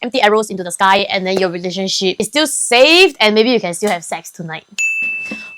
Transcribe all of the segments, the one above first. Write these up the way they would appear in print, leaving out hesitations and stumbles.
empty arrows into the sky and then your relationship is still saved and maybe you can still have sex tonight.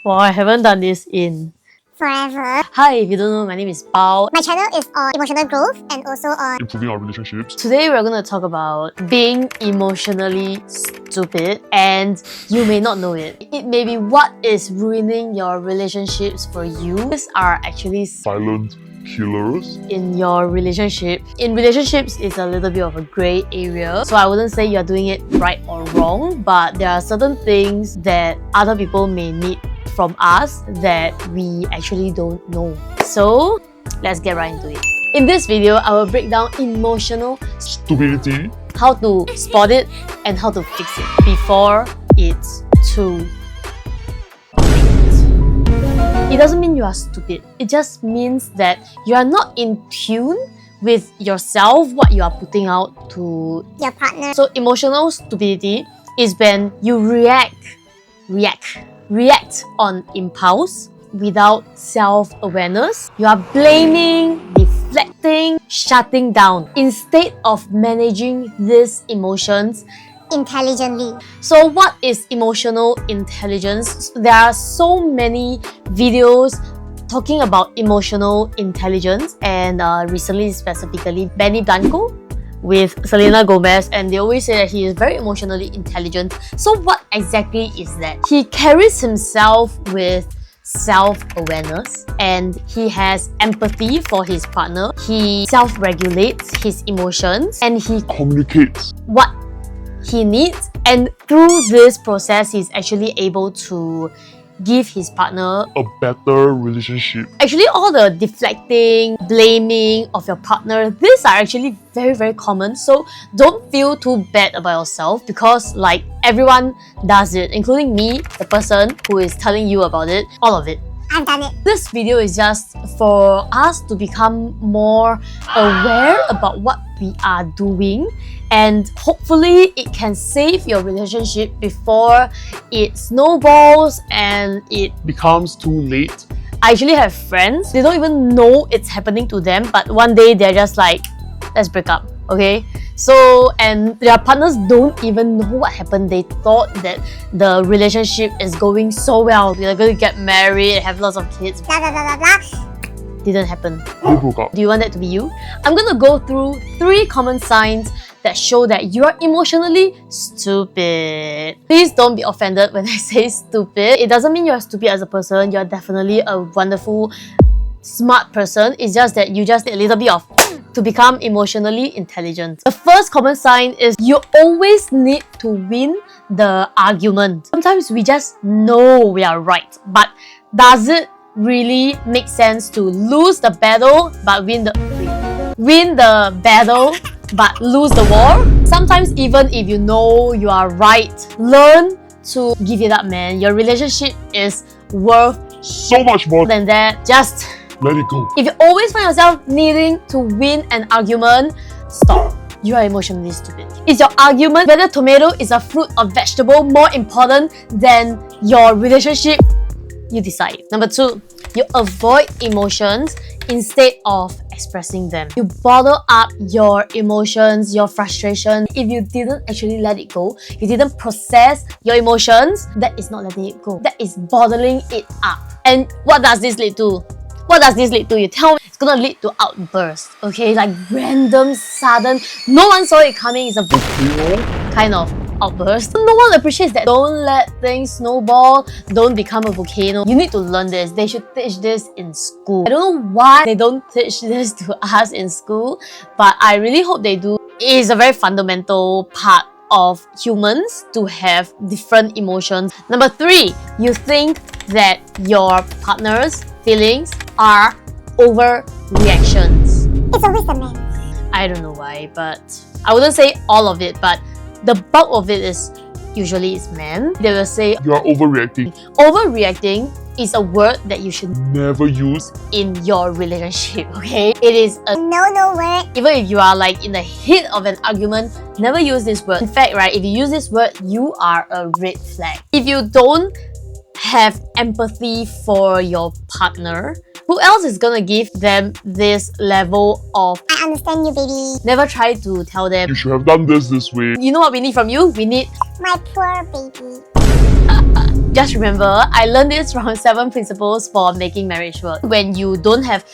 Well, I haven't done this in forever. Hi, if you don't know, my name is Bao. My channel is on emotional growth and also on improving our relationships. Today we're going to talk about being emotionally stupid, and you may not know it. It may be what is ruining your relationships for you. These are actually Silent killers. in your relationship. In relationships, it's a little bit of a grey area. So I wouldn't say you're doing it right or wrong, but there are certain things that other people may need from us that we actually don't know. So let's get right into it. In this video, I will break down emotional Stupidity. how to spot it and how to fix it before it's too late. It doesn't mean you are stupid. It just means that you are not in tune with yourself, what you are putting out to your partner. So emotional stupidity is when you react on impulse without self-awareness. You are blaming, deflecting, shutting down instead of managing these emotions Intelligently. So what is emotional intelligence? There are so many videos talking about emotional intelligence, and recently specifically Benny Blanco with Selena Gomez, and they always say that he is very emotionally intelligent. So what exactly is that? He carries himself with self-awareness and he has empathy for his partner. He self-regulates his emotions and he Communicates. what he needs, and through this process he's actually able to give his partner A better relationship. actually all the deflecting, blaming of your partner. These are actually very common, so don't feel too bad about yourself because like everyone does it, including me, the person who is telling you about it, all of it. I've done it. This video is just for us to become more aware about what we are doing, and hopefully it can save your relationship before it snowballs and it Becomes too late. I actually have friends, they don't even know it's happening to them, but one day they're just like, let's break up, okay? So, and their partners don't even know what happened. They thought that the relationship is going so well. They're going to get married, have lots of kids. Blah blah blah blah blah. Didn't happen. They broke up. Do you want that to be you? I'm gonna go through 3 common signs that show that you are emotionally stupid. Please don't be offended when I say stupid. It doesn't mean you're stupid as a person. You're definitely a wonderful, smart person. It's just that you just need a little bit of to become emotionally intelligent. The first common sign is you always need to win the argument. Sometimes we just know we are right, but does it really make sense to lose the battle but win the battle but lose the war? Sometimes even if you know you are right, learn to give it up, man. Your relationship is worth So much more. than that. Just Let it go. if you always find yourself needing to win an argument, stop. You are emotionally stupid. Is your argument whether tomato is a fruit or vegetable more important than your relationship? You decide. Number 2, you avoid emotions instead of expressing them. You bottle up your emotions, your frustration. If you didn't actually let it go, you didn't process your emotions, that is not letting it go. That is bottling it up. And what does this lead to? What does this lead to? You tell me. It's gonna lead to outbursts, okay? Like random, sudden, no one saw it coming. It's a kind of outburst. No one appreciates that. Don't let things snowball. Don't become a volcano. You need to learn this. They should teach this in school. I don't know why they don't teach this to us in school, but I really hope they do. It is a very fundamental part of humans to have different emotions. Number 3, you think that your partner's feelings are overreactions. It's always the man. I don't know why, but I wouldn't say all of it, but the bulk of it is usually is men. They will say You are overreacting. overreacting is a word that you should Never use. in your relationship, okay? It is a No word. even if you are like in the heat of an argument, never use this word. In fact, right, if you use this word, you are a red flag. If you don't have empathy for your partner, Who else is gonna give them this level of I understand you, baby. never try to tell them, You should have done this way. you know what we need from you? We need My poor baby. just remember, I learned this from 7 principles for making marriage work. When you don't have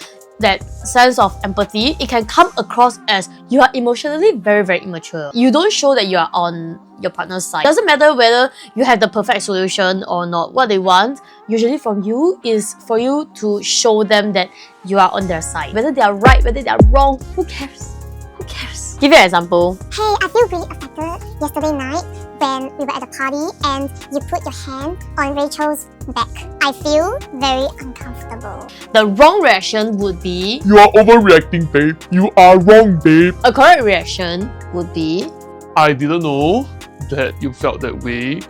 that sense of empathy, it can come across as you are emotionally very, very immature. You don't show that you are on your partner's side. Doesn't matter whether you have the perfect solution or not. What they want, usually from you, is for you to show them that you are on their side. Whether they are right, whether they are wrong, who cares? Who cares? Give you an example. Hey, I feel really affected yesterday night when we were at a party and you put your hand on Rachel's back. I feel very uncomfortable. The wrong reaction would be, You are overreacting, babe. You are wrong, babe. a correct reaction would be, I didn't know that you felt that way.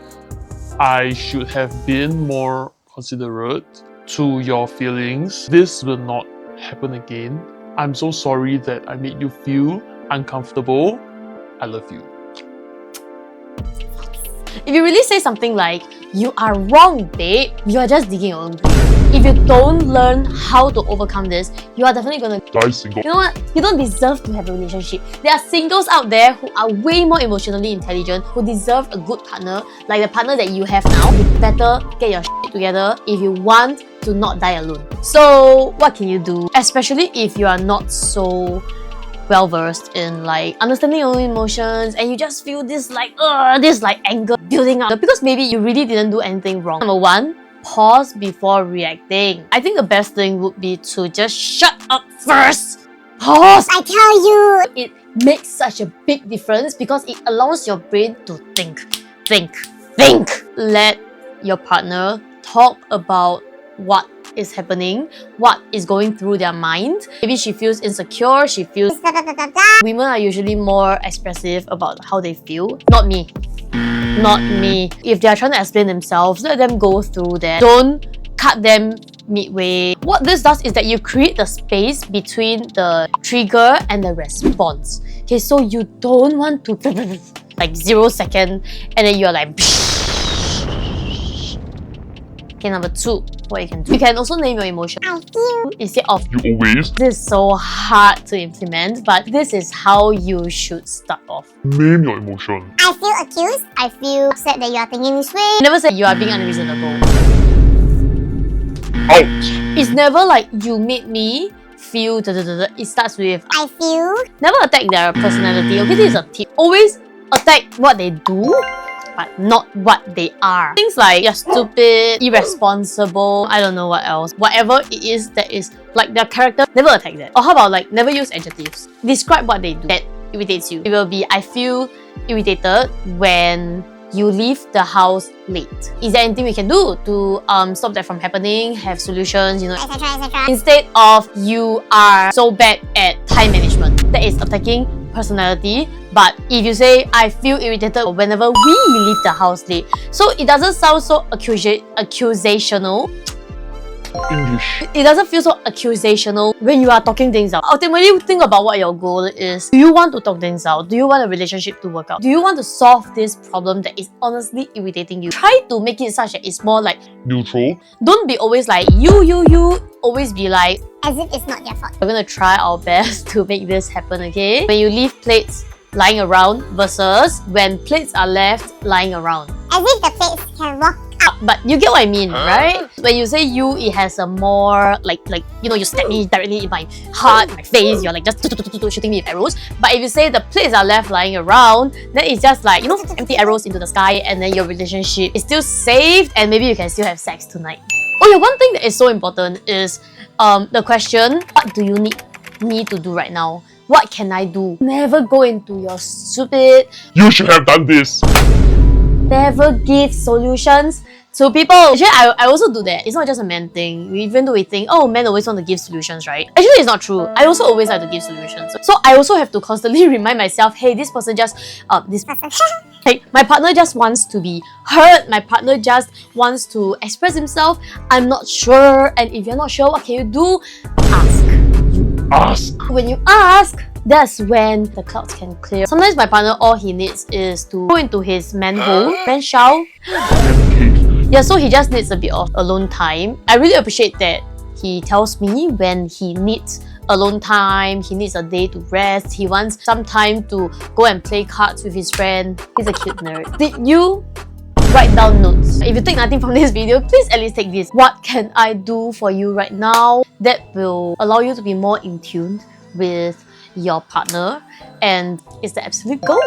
I should have been more considerate to your feelings. This will not happen again. I'm so sorry that I made you feel uncomfortable. I love you. if you really say something like, you are wrong, babe, you are just digging your own grave. If you don't learn how to overcome this, you are definitely gonna... Die single. You know what? You don't deserve to have a relationship. There are singles out there who are way more emotionally intelligent, who deserve a good partner, like the partner that you have now. You better get your shit together if you want to not die alone. So, what can you do? Especially if you are not so well-versed in like understanding your own emotions and you just feel this like anger building up because maybe you really didn't do anything wrong. Number 1, pause before reacting. I think the best thing would be to just shut up first. Pause. I tell you! It makes such a big difference because it allows your brain to think. Let your partner talk about what is happening, what is going through their mind. Maybe she feels insecure, she feels... Women are usually more expressive about how they feel. Not me. Not me. If they are trying to explain themselves, let them go through that. Don't cut them midway. What this does is that you create the space between the trigger and the response. Okay, so you don't want to like 0 second and then you're like... Okay, number 2, what you can do. You can also name your emotion. I feel... Instead of You always this is so hard to implement, but this is how you should start off. name your emotion. I feel accused. I feel upset that you are thinking this way. Never say you are being unreasonable. Out. It's never like you made me feel It starts with I feel... never attack their personality. Okay, this is a tip. Always attack what they do, but not what they are. Things like you're stupid, irresponsible, I don't know what else. Whatever it is that is like their character, never attack that. Or how about like never use adjectives. Describe what they do that irritates you. It will be, I feel irritated when you leave the house late. Is there anything we can do to stop that from happening? Have solutions, you know, etc, etc. instead of you are so bad at time management. That is attacking personality. But if you say, I feel irritated whenever we leave the house late, so it doesn't sound so accusational. English. It doesn't feel so accusational when you are talking things out. Ultimately, think about what your goal is. Do you want to talk things out? Do you want a relationship to work out? Do you want to solve this problem that is honestly irritating you? Try to make it such that it's more like, Neutral. don't be always like, you. Always be like, As if it's not their fault. we're gonna try our best to make this happen, okay? When you leave plates lying around versus when plates are left lying around. As if the plates can walk up. But you get what I mean, right? When you say you, it has a more like you know, you stab me directly in my heart, my face, you're like just shooting me with arrows. But if you say the plates are left lying around, then it's just like, you know, empty arrows into the sky and then your relationship is still safe and maybe you can still have sex tonight. Oh yeah, one thing that is so important is the question, what do you need me to do right now? What can I do? Never go into your stupid, You should have done this. never give solutions to people. Actually, I also do that. It's not just a man thing. Even though we think, oh, men always want to give solutions, right? Actually, it's not true. I also always like to give solutions. So I also have to constantly remind myself, hey, this person just, hey, my partner just wants to be heard. My partner just wants to express himself. I'm not sure. And if you're not sure, what can you do? Ask. Ask. When you ask, that's when the clouds can clear. Sometimes my partner, all he needs is to go into his manhole, man shell. Okay. Yeah, so he just needs a bit of alone time. I really appreciate that He tells me when he needs alone time, he needs a day to rest, he wants some time to go and play cards with his friend. He's a cute nerd. Did you write down notes? If you take nothing from this video, please at least take this. What can I do for you right now that will allow you to be more in tune with your partner? And it's the absolute gold.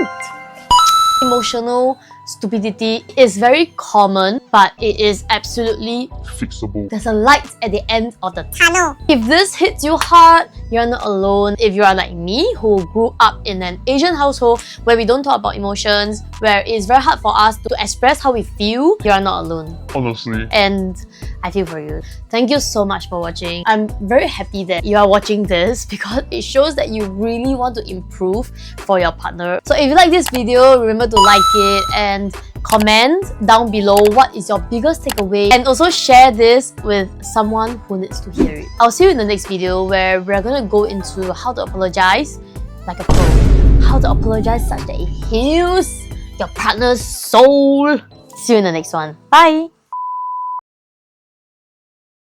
Emotional stupidity is very common, but it is absolutely Fixable. there's a light at the end of the tunnel. If this hits you hard, you're not alone. If you are like me, who grew up in an Asian household where we don't talk about emotions, where it's very hard for us to express how we feel, you are not alone. Honestly. And I feel for you. Thank you so much for watching. I'm very happy that you are watching this because it shows that you really want to improve for your partner. So if you like this video, remember to like it and comment down below what is your biggest takeaway, and also share this with someone who needs to hear it. I'll see you in the next video where we're gonna go into how to apologize like a pro. How to apologize such that it heals your partner's soul. See you in the next one. Bye!